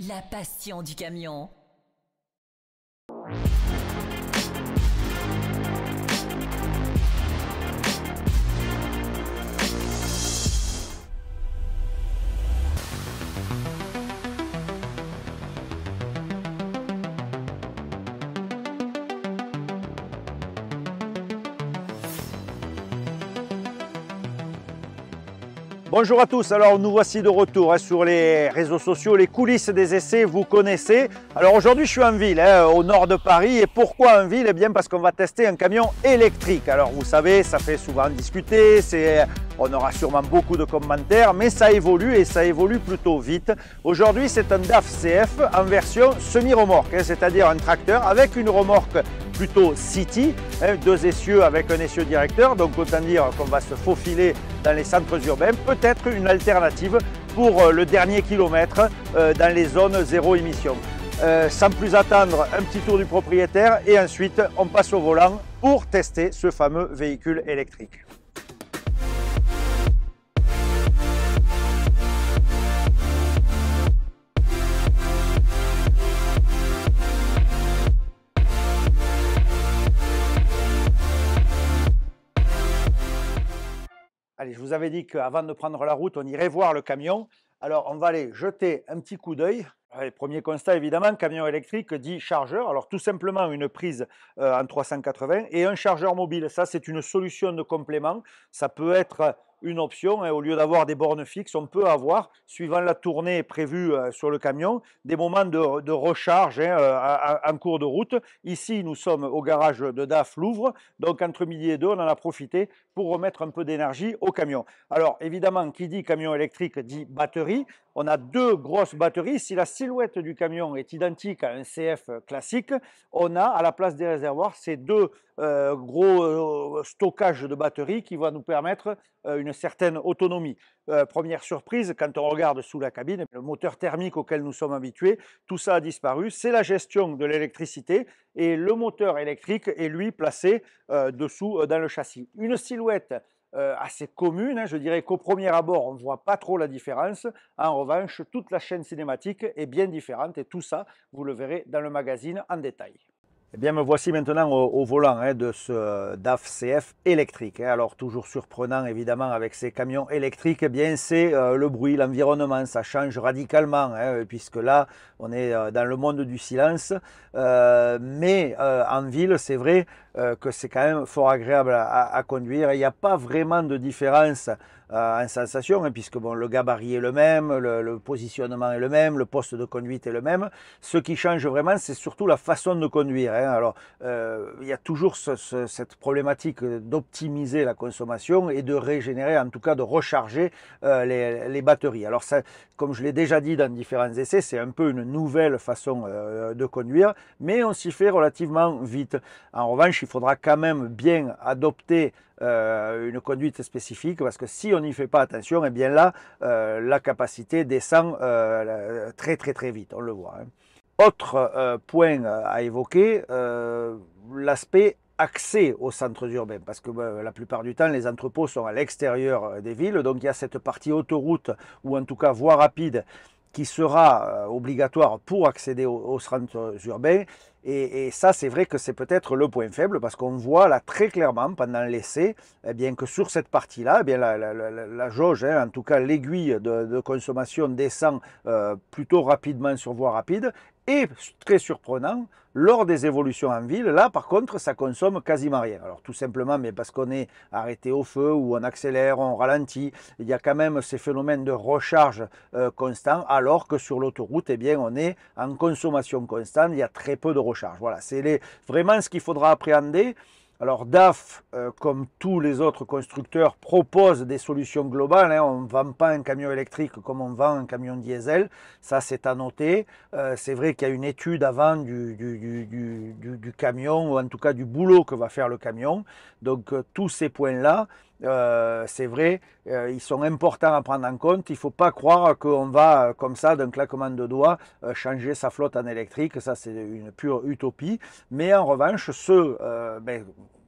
La passion du camion. Bonjour à tous, alors nous voici de retour sur les réseaux sociaux, les coulisses des essais, vous connaissez. Alors aujourd'hui je suis en ville, au nord de Paris, et pourquoi en ville? Eh bien parce qu'on va tester un camion électrique. Alors vous savez, ça fait souvent discuter, on aura sûrement beaucoup de commentaires, mais ça évolue et ça évolue plutôt vite. Aujourd'hui c'est un DAF CF en version semi-remorque, c'est-à-dire un tracteur avec une remorque plutôt city, deux essieux avec un essieu directeur, donc autant dire qu'on va se faufiler dans les centres urbains, peut-être une alternative pour le dernier kilomètre dans les zones zéro émission. Sans plus attendre, un petit tour du propriétaire et ensuite on passe au volant pour tester ce fameux véhicule électrique. Allez, je vous avais dit qu'avant de prendre la route, on irait voir le camion. Alors, on va aller jeter un petit coup d'œil. Premier constat, évidemment, camion électrique dit chargeur. Alors, tout simplement une prise en 380 et un chargeur mobile. Ça, c'est une solution de complément. Ça peut être une option. Au lieu d'avoir des bornes fixes, on peut avoir, suivant la tournée prévue sur le camion, des moments de recharge en cours de route. Ici, nous sommes au garage de DAF Louvre. Donc, entre midi et deux, on en a profité pour remettre un peu d'énergie au camion. Alors, évidemment, qui dit camion électrique dit batterie. On a deux grosses batteries. Si la silhouette du camion est identique à un CF classique, on a à la place des réservoirs ces deux gros stockages de batteries qui vont nous permettre une certaine autonomie. Première surprise, quand on regarde sous la cabine, le moteur thermique auquel nous sommes habitués, tout ça a disparu. C'est la gestion de l'électricité et le moteur électrique est lui placé dessous dans le châssis. Une silhouette assez commune, je dirais qu'au premier abord on ne voit pas trop la différence. En revanche, toute la chaîne cinématique est bien différente et tout ça vous le verrez dans le magazine en détail. Eh bien, me voici maintenant au volant de ce DAF CF électrique. Alors, toujours surprenant évidemment avec ces camions électriques, eh bien c'est le bruit, l'environnement, ça change radicalement, puisque là, on est dans le monde du silence. Mais en ville, c'est vrai que c'est quand même fort agréable à conduire. Il n'y a pas vraiment de différence en sensation, puisque bon, le gabarit est le même, le positionnement est le même, le poste de conduite est le même. Ce qui change vraiment, c'est surtout la façon de conduire. Alors, il y a toujours cette problématique d'optimiser la consommation et de régénérer, en tout cas de recharger les batteries. Alors, ça, comme je l'ai déjà dit dans différents essais, c'est un peu une nouvelle façon de conduire, mais on s'y fait relativement vite. En revanche, il faudra quand même bien adopter une conduite spécifique, parce que si on n'y fait pas attention, et bien là, la capacité descend très vite, on le voit. Autre point à évoquer, l'aspect accès aux centres urbains, parce que la plupart du temps, les entrepôts sont à l'extérieur des villes, donc il y a cette partie autoroute, ou en tout cas voie rapide, qui sera obligatoire pour accéder aux centres urbains. Et ça, c'est vrai que c'est peut-être le point faible, parce qu'on voit là très clairement pendant l'essai, eh bien que sur cette partie-là, eh bien la jauge, en tout cas l'aiguille de consommation descend plutôt rapidement sur voie rapide. Et très surprenant, lors des évolutions en ville, là par contre ça consomme quasiment rien. Alors tout simplement mais parce qu'on est arrêté au feu ou on accélère, on ralentit, il y a quand même ces phénomènes de recharge constant, alors que sur l'autoroute, eh bien on est en consommation constante, il y a très peu de recharge. Voilà, c'est vraiment ce qu'il faudra appréhender. Alors DAF, comme tous les autres constructeurs, propose des solutions globales. On ne vend pas un camion électrique comme on vend un camion diesel. Ça, c'est à noter. C'est vrai qu'il y a une étude avant du camion, ou en tout cas du boulot que va faire le camion. Donc tous ces points-là, c'est vrai, ils sont importants à prendre en compte. Il ne faut pas croire qu'on va, comme ça, d'un claquement de doigts, changer sa flotte en électrique. Ça, c'est une pure utopie. Mais en revanche,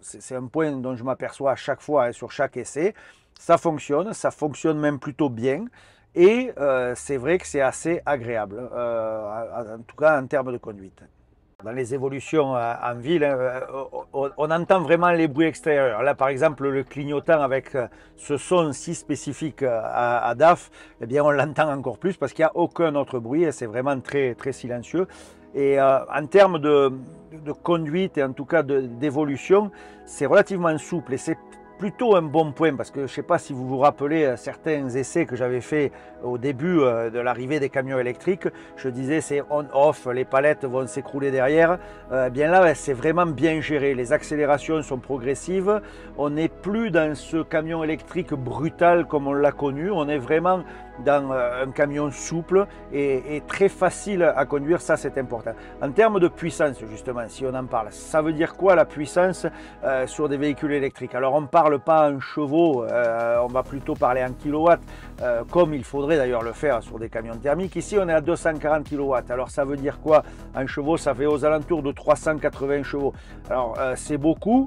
c'est un point dont je m'aperçois à chaque fois sur chaque essai. Ça fonctionne même plutôt bien. et c'est vrai que c'est assez agréable, en tout cas en termes de conduite. Dans les évolutions en ville, on entend vraiment les bruits extérieurs. Là, par exemple, le clignotant avec ce son si spécifique à DAF, eh bien, on l'entend encore plus parce qu'il n'y a aucun autre bruit et c'est vraiment très, très silencieux. Et en termes de conduite et en tout cas d'évolution, c'est relativement souple et c'est plutôt un bon point parce que je ne sais pas si vous vous rappelez certains essais que j'avais fait au début de l'arrivée des camions électriques. Je disais c'est on-off, les palettes vont s'écrouler derrière. Bien là, c'est vraiment bien géré. Les accélérations sont progressives. On n'est plus dans ce camion électrique brutal comme on l'a connu. On est vraiment dans un camion souple et très facile à conduire, ça c'est important. En termes de puissance justement, si on en parle, ça veut dire quoi la puissance sur des véhicules électriques? Alors on ne parle pas en chevaux, on va plutôt parler en kilowatts, comme il faudrait d'ailleurs le faire sur des camions thermiques. Ici on est à 240 kilowatts, alors ça veut dire quoi en chevaux? Ça fait aux alentours de 380 chevaux. Alors c'est beaucoup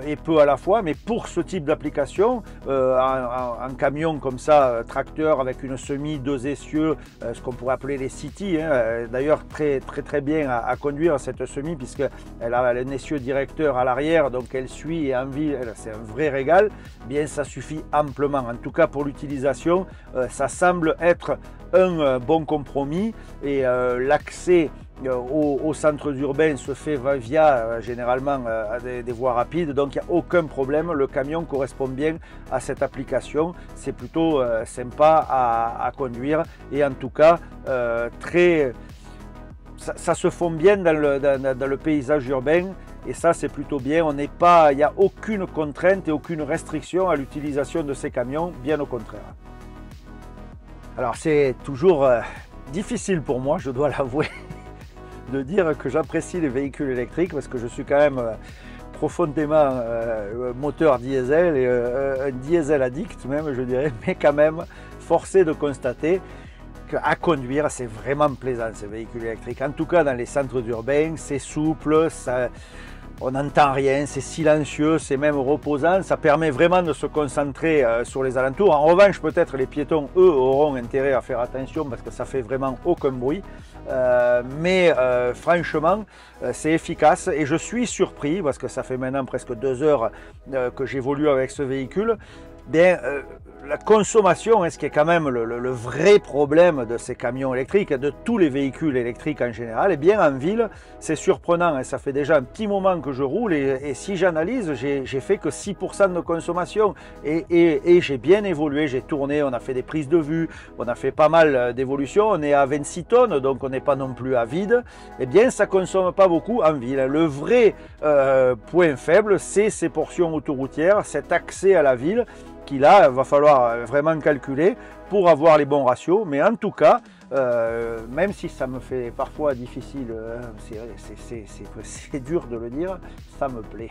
et peu à la fois, mais pour ce type d'application, en camion comme ça, tracteur avec une semi, deux essieux, ce qu'on pourrait appeler les City, hein, d'ailleurs très bien à conduire cette semi puisqu'elle a un essieu directeur à l'arrière, donc elle suit et en ville, c'est un vrai régal. Bien, ça suffit amplement, en tout cas pour l'utilisation, ça semble être un bon compromis et l'accès aux centres urbains se fait via généralement des voies rapides, donc il n'y a aucun problème, le camion correspond bien à cette application, c'est plutôt sympa à conduire et en tout cas ça se fond bien dans le paysage urbain et ça c'est plutôt bien, il n'y a aucune contrainte et aucune restriction à l'utilisation de ces camions, bien au contraire. Alors c'est toujours difficile pour moi, je dois l'avouer, de dire que j'apprécie les véhicules électriques parce que je suis quand même profondément moteur diesel et un diesel addict même je dirais, mais quand même forcé de constater qu'à conduire c'est vraiment plaisant ces véhicules électriques, en tout cas dans les centres urbains, c'est souple, on n'entend rien, c'est silencieux, c'est même reposant, ça permet vraiment de se concentrer sur les alentours. En revanche, peut-être les piétons, eux, auront intérêt à faire attention parce que ça fait vraiment aucun bruit. Mais franchement, c'est efficace et je suis surpris parce que ça fait maintenant presque 2 heures que j'évolue avec ce véhicule. Bien, la consommation, ce qui est quand même le vrai problème de ces camions électriques, de tous les véhicules électriques en général, et bien en ville, c'est surprenant. Et ça fait déjà un petit moment que je roule et si j'analyse, j'ai fait que 6% de consommation et j'ai bien évolué, j'ai tourné, on a fait des prises de vue, on a fait pas mal d'évolutions, on est à 26 tonnes, donc on n'est pas non plus à vide. Et bien, ça consomme pas beaucoup en ville. Le vrai point faible, c'est ces portions autoroutières, cet accès à la ville, qui là, va falloir vraiment calculer pour avoir les bons ratios. Mais en tout cas, même si ça me fait parfois difficile, c'est dur de le dire, ça me plaît.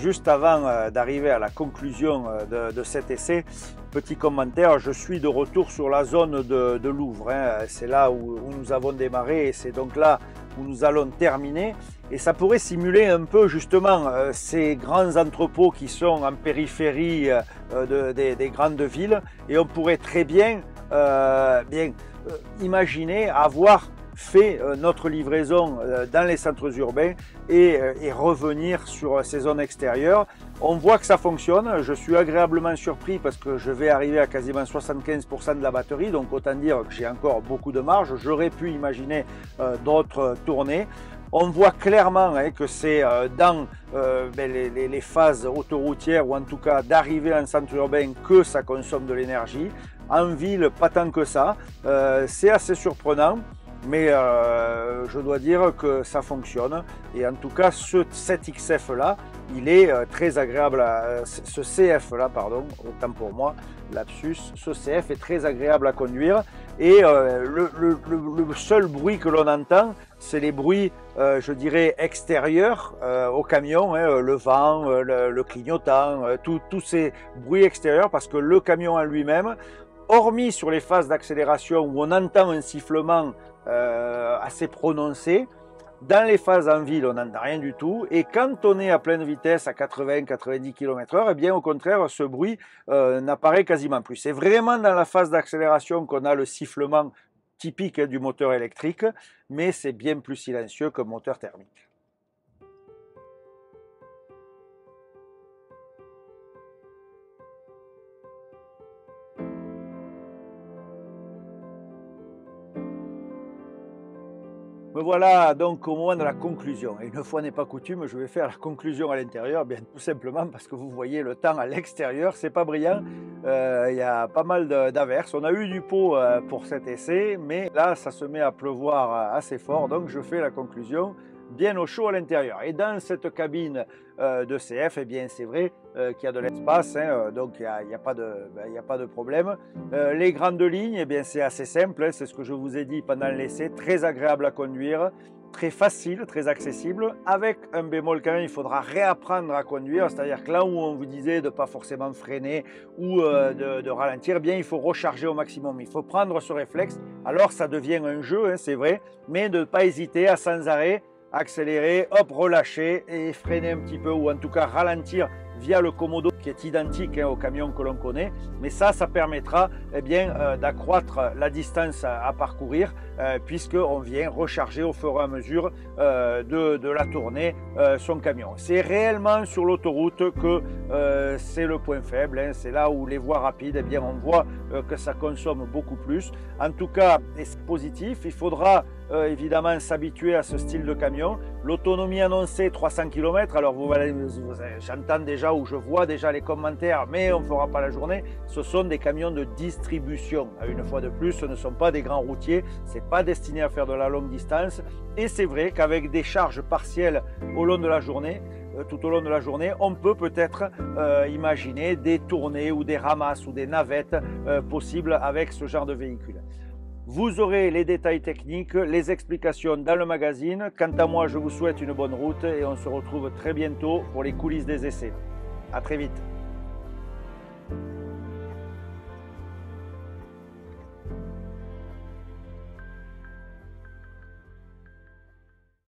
Juste avant d'arriver à la conclusion de cet essai, petit commentaire, je suis de retour sur la zone de Louvre. Hein. C'est là où nous avons démarré et c'est donc là où nous allons terminer. Et ça pourrait simuler un peu justement ces grands entrepôts qui sont en périphérie des grandes villes. Et on pourrait très bien, imaginer avoir fait notre livraison dans les centres urbains et revenir sur ces zones extérieures. On voit que ça fonctionne, je suis agréablement surpris parce que je vais arriver à quasiment 75% de la batterie, donc autant dire que j'ai encore beaucoup de marge. J'aurais pu imaginer d'autres tournées. On voit clairement que c'est dans les phases autoroutières ou en tout cas d'arriver en centre urbain que ça consomme de l'énergie. En ville, pas tant que ça. C'est assez surprenant. Mais je dois dire que ça fonctionne et en tout cas cet XF là il est très agréable ce CF là pardon, autant pour moi, lapsus, ce CF est très agréable à conduire et le seul bruit que l'on entend c'est les bruits je dirais extérieurs au camion, hein, le vent, le clignotant, tous ces bruits extérieurs parce que le camion en lui-même, hormis sur les phases d'accélération où on entend un sifflement assez prononcé, Dans les phases en ville, on n'entend rien du tout. Et quand on est à pleine vitesse, à 80-90 km/h, eh bien, au contraire, ce bruit n'apparaît quasiment plus. C'est vraiment dans la phase d'accélération qu'on a le sifflement typique du moteur électrique, mais c'est bien plus silencieux qu'un moteur thermique. Me voilà donc au moment de la conclusion. Et une fois n'est pas coutume, je vais faire la conclusion à l'intérieur, bien tout simplement parce que vous voyez le temps à l'extérieur, c'est pas brillant. Il y a pas mal d'averses. On a eu du pot pour cet essai, mais là ça se met à pleuvoir assez fort, donc je fais la conclusion bien au chaud à l'intérieur. Et dans cette cabine de CF, eh bien c'est vrai qu'il y a de l'espace, hein, donc il n'y a pas de problème. Les grandes lignes, eh bien c'est assez simple, hein, c'est ce que je vous ai dit pendant l'essai, très agréable à conduire, très facile, très accessible. Avec un bémol quand même, il faudra réapprendre à conduire, c'est-à-dire que là où on vous disait de ne pas forcément freiner ou de ralentir, eh bien il faut recharger au maximum, il faut prendre ce réflexe. Alors ça devient un jeu, hein, c'est vrai, mais de ne pas hésiter à sans arrêt accélérer, hop, relâcher et freiner un petit peu, ou en tout cas ralentir via le commodo qui est identique au camion que l'on connaît. Mais ça permettra eh bien, d'accroître la distance à parcourir puisqu'on vient recharger au fur et à mesure de la tournée son camion. C'est réellement sur l'autoroute que c'est le point faible, hein. C'est là où les voies rapides, eh bien, on voit que ça consomme beaucoup plus. En tout cas, c'est positif, il faudra évidemment s'habituer à ce style de camion. L'autonomie annoncée 300 km, alors j'entends déjà ou je vois déjà les commentaires, mais on ne fera pas la journée. Ce sont des camions de distribution. Une fois de plus, ce ne sont pas des grands routiers, c'est pas destiné à faire de la longue distance. Et c'est vrai qu'avec des charges partielles au long de la journée, tout au long de la journée, on peut peut-être imaginer des tournées ou des ramasses ou des navettes possibles avec ce genre de véhicule. Vous aurez les détails techniques, les explications dans le magazine. Quant à moi, je vous souhaite une bonne route et on se retrouve très bientôt pour les coulisses des essais. À très vite.